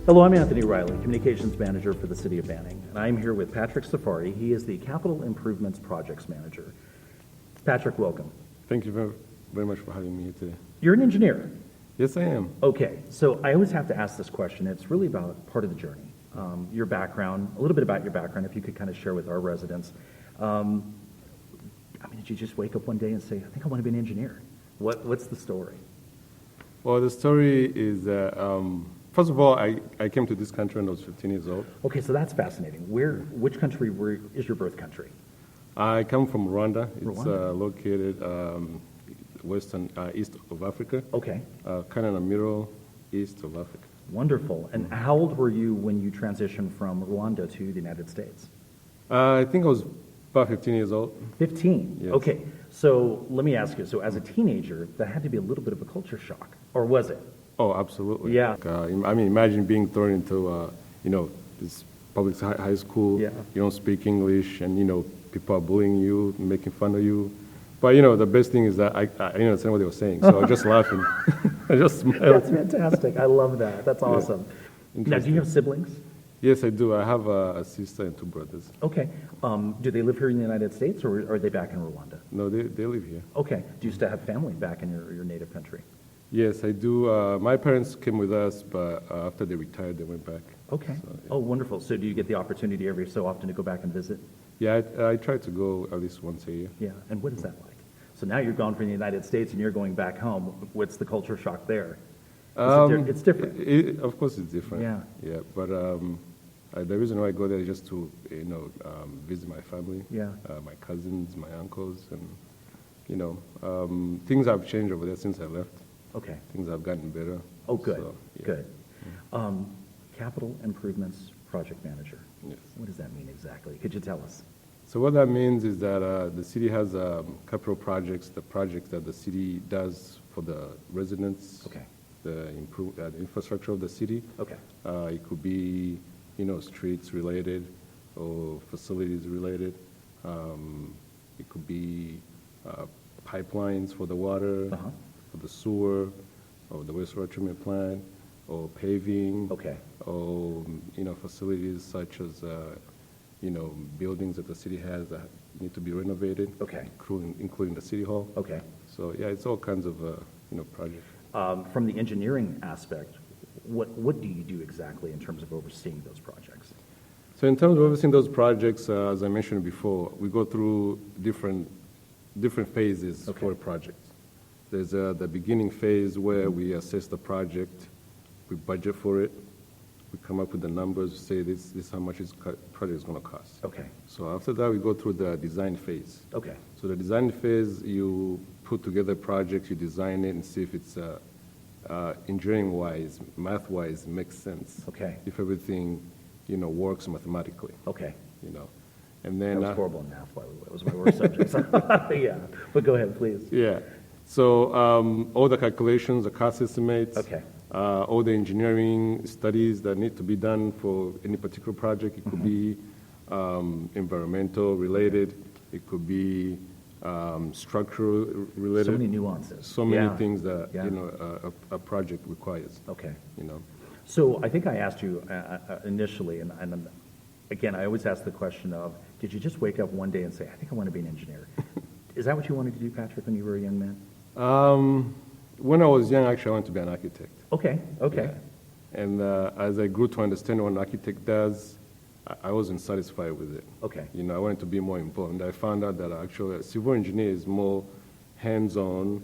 Hello, I'm Anthony Riley, Communications Manager for the City of Banning, and I'm here with Patrick Safari. He is the Capital Improvements Projects Manager. Patrick, welcome. Thank you very, very much for having me here today. You're an engineer. Yes, I am. Okay, so I always have to ask this question. It's really about part of the journey. Your background, a little bit about your background, if you could kind of share with our residents. Did you just wake up one day and say, I think I want to be an engineer? What's the story? Well, the story is that, first of all, I came to this country when I was 15 years old. Okay, so that's fascinating. Which country is your birth country? I come from Rwanda. It's Rwanda. located east of Africa. Okay, Kind of in the middle east of Africa. wonderful. And how old were you when you transitioned from Rwanda to the United States? I think I was about 15 years old. 15. Yes. Okay, so let me ask you, so as a teenager, that had to be a little bit of a culture shock, or was it? Oh, absolutely. Yeah. Imagine being thrown into, this public high school. Yeah. You don't speak English, and, people are bullying you, making fun of you. But, the best thing is that I didn't understand what they were saying, so I was just laughing. I just smiled. That's fantastic. I love that. That's awesome. Now, do you have siblings? Yes, I do. I have a sister and two brothers. Okay. Do they live here in the United States, or are they back in Rwanda? No, they live here. Okay. Do you still have family back in your native country? Yes, I do. My parents came with us, but after they retired, they went back. Okay. So, yeah. Oh, wonderful. So do you get the opportunity every so often to go back and visit? Yeah, I try to go at least once a year. Yeah. And what is that like? So now you're gone from the United States and you're going back home. What's the culture shock there? It's different. Of course, it's different. Yeah. Yeah, but the reason why I go there is just to, visit my family. Yeah. My cousins, my uncles, and things have changed over there since I left. Okay. Things have gotten better. Oh, good. So, yeah. Good. Capital Improvements Project Manager. Yes. What does that mean exactly? Could you tell us? So what that means is that the city has capital projects, the projects that the city does for the residents. Okay. The infrastructure of the city. Okay. It could be, streets related or facilities related. It could be pipelines for the water, Uh-huh. for the sewer, or the wastewater treatment plant, or paving. Okay. Or, facilities such as, buildings that the city has that need to be renovated. Okay. Including the city hall. Okay. So, yeah, it's all kinds of, projects. From the engineering aspect, what do you do exactly in terms of overseeing those projects? So in terms of overseeing those projects, as I mentioned before, we go through different phases Okay. for a project. There's the beginning phase where we assess the project, we budget for it, we come up with the numbers, say this is how much this project is going to cost. Okay. So after that, we go through the design phase. Okay. So the design phase, you put together a project, you design it, and see if it's engineering-wise, math-wise, makes sense. Okay. If everything, works mathematically. Okay. And then I was horrible in math, by the way. It was my worst subject. Yeah. But go ahead, please. yeah. So all the calculations, the cost estimates. Okay. All the engineering studies that need to be done for any particular project. It could be environmental related. It could be structural related. So many nuances. So many Yeah. things that Yeah. a project requires. Okay. You know. So I think I asked you initially, and again, I always ask the question of, did you just wake up one day and say, I think I want to be an engineer? Is that what you wanted to do, Patrick, when you were a young man? When I was young, actually, I wanted to be an architect. Okay, okay. Yeah. And as I grew to understand what an architect does, I wasn't satisfied with it. Okay. I wanted to be more involved. I found out that actually a civil engineer is more hands-on,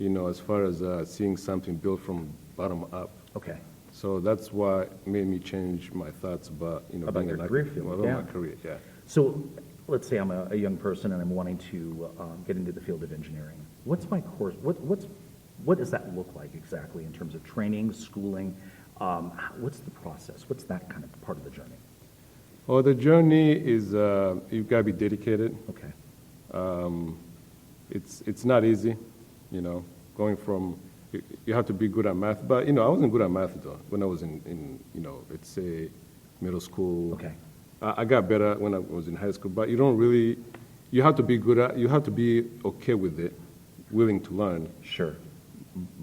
as far as seeing something built from bottom up. Okay. So that's what made me change my thoughts about, About being your an career architect. field, About yeah. my career, yeah. So let's say I'm a young person and I'm wanting to get into the field of engineering. What's my course? What does that look like exactly in terms of training, schooling? What's the process? What's that kind of part of the journey? Well, the journey is you've got to be dedicated. Okay. It's not easy, going from, you have to be good at math. But, I wasn't good at math though when I was in let's say middle school. Okay. I got better when I was in high school, but you have to be you have to be okay with it, willing to learn. Sure.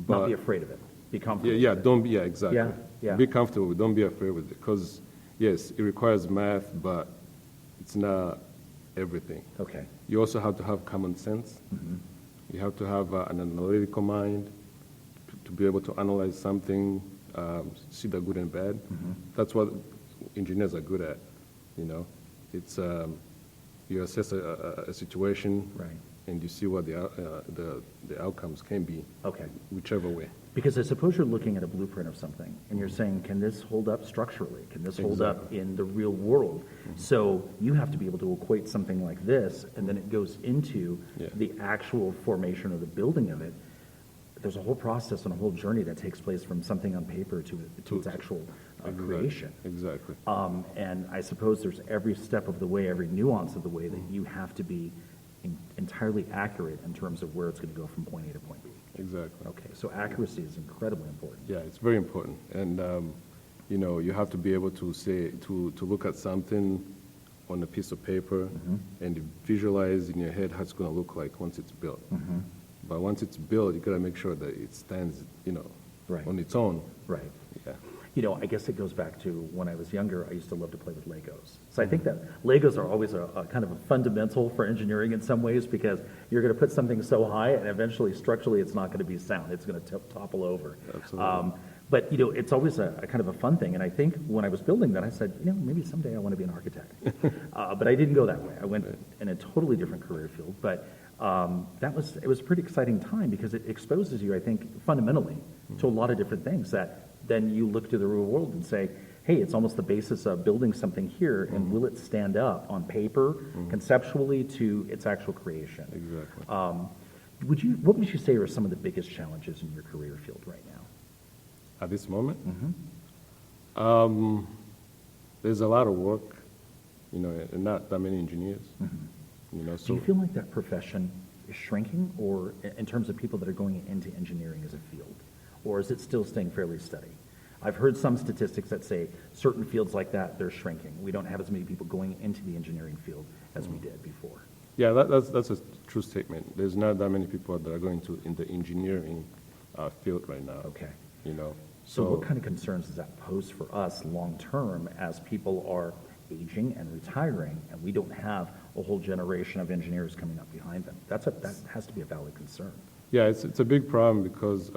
But Not be afraid of it. Be comfortable. Yeah, with it. don't be, yeah, exactly. Yeah, yeah. Be comfortable, don't be afraid with it, because, yes, it requires math, but it's not everything. Okay. You also have to have common sense. You have to have an analytical mind to be able to analyze something, see the good and bad. That's what engineers are good at, you know. It's, you assess a situation, Right. and you see what the outcomes can be, Okay. whichever way. Because I suppose you're looking at a blueprint of something, and you're saying, can this hold up structurally? Can this hold up in the real world? So you have to be able to equate something like this, and then it goes into Yeah. the actual formation or the building of it. There's a whole process and a whole journey that takes place from something on paper to its actual creation. Exactly. And I suppose there's every step of the way, every nuance of the way that you have to be entirely accurate in terms of where it's going to go from point A to point B. Exactly. Okay, so accuracy is incredibly important. Yeah, it's very important. And, you know, you have to be able to say, to look at something on a piece of paper and visualize in your head how it's going to look like once it's built. But once it's built, you got to make sure that it stands, you know, Right. on its own. Right. Yeah. You know, I guess it goes back to when I was younger, I used to love to play with Legos. So I think that Legos are always a kind of a fundamental for engineering in some ways, because you're going to put something so high and eventually structurally it's not going to be sound. It's going to topple over. Absolutely. But, you know, it's always a kind of a fun thing. And I think when I was building that, I said, you know, maybe someday I want to be an architect. But I didn't go that way. I went in a totally different career field. But it was a pretty exciting time, because it exposes you, I think, fundamentally to a lot of different things that then you look to the real world and say, hey, it's almost the basis of building something here, and will it stand up on paper, conceptually, to its actual creation? Exactly. What would you say are some of the biggest challenges in your career field right now? At this moment, there's a lot of work, you know, and not that many engineers. You know, Do so you feel like that profession is shrinking, or in terms of people that are going into engineering as a field, or is it still staying fairly steady? I've heard some statistics that say certain fields like that, they're shrinking. We don't have as many people going into the engineering field as we did before. yeah, that's a true statement. There's not that many people that are going to in the engineering field right now. Okay. You know, So what kind of concerns does that pose for us long-term as people are aging and retiring, and we don't have a whole generation of engineers coming up behind them? That has to be a valid concern. yeah, it's a big problem because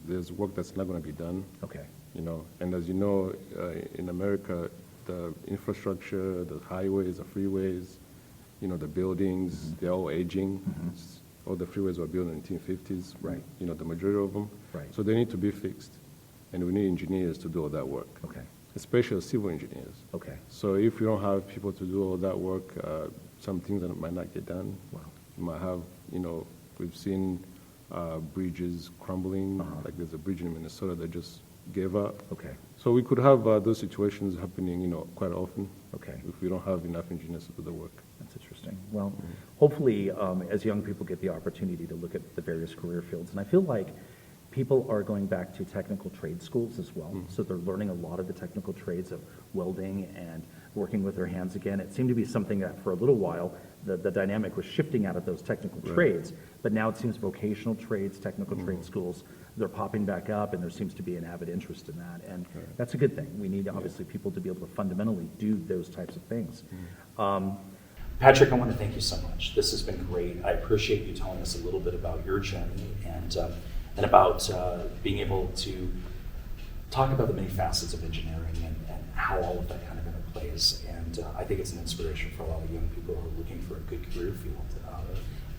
there's work that's not going to be done. Okay. You know, and as you know, in America, the infrastructure, the highways, the freeways, you know, the buildings, they're all aging. All the freeways were built in the 1950s. Right. You know, the majority of them. Right. So they need to be fixed, and we need engineers to do all that work. Okay. Especially civil engineers. Okay. So if you don't have people to do all that work, some things that might not get done. Wow. You might have, you know, we've seen bridges crumbling. Like there's a bridge in Minnesota that just gave up. Okay. So we could have those situations happening, you know, quite often. Okay. If we don't have enough engineers to do the work. That's interesting. Well, hopefully, as young people get the opportunity to look at the various career fields, and I feel like people are going back to technical trade schools as well. So they're learning a lot of the technical trades of welding and working with their hands again. It seemed to be something that for a little while, the dynamic was shifting out of those technical trades, but now it seems vocational trades, technical trade schools, they're popping back up, and there seems to be an avid interest in that. And that's a good thing. We need, obviously, people to be able to fundamentally do those types of things. Patrick, I want to thank you so much. This has been great. I appreciate you telling us a little bit about your journey and about being able to talk about the many facets of engineering and how all of that kind of interplays. And I think it's an inspiration for a lot of young people who are looking for a good career field.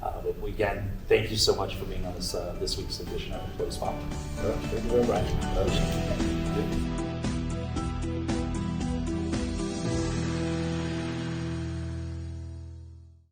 But again, thank you so much for being on this week's edition of Employee Spotlight. Thank you very much.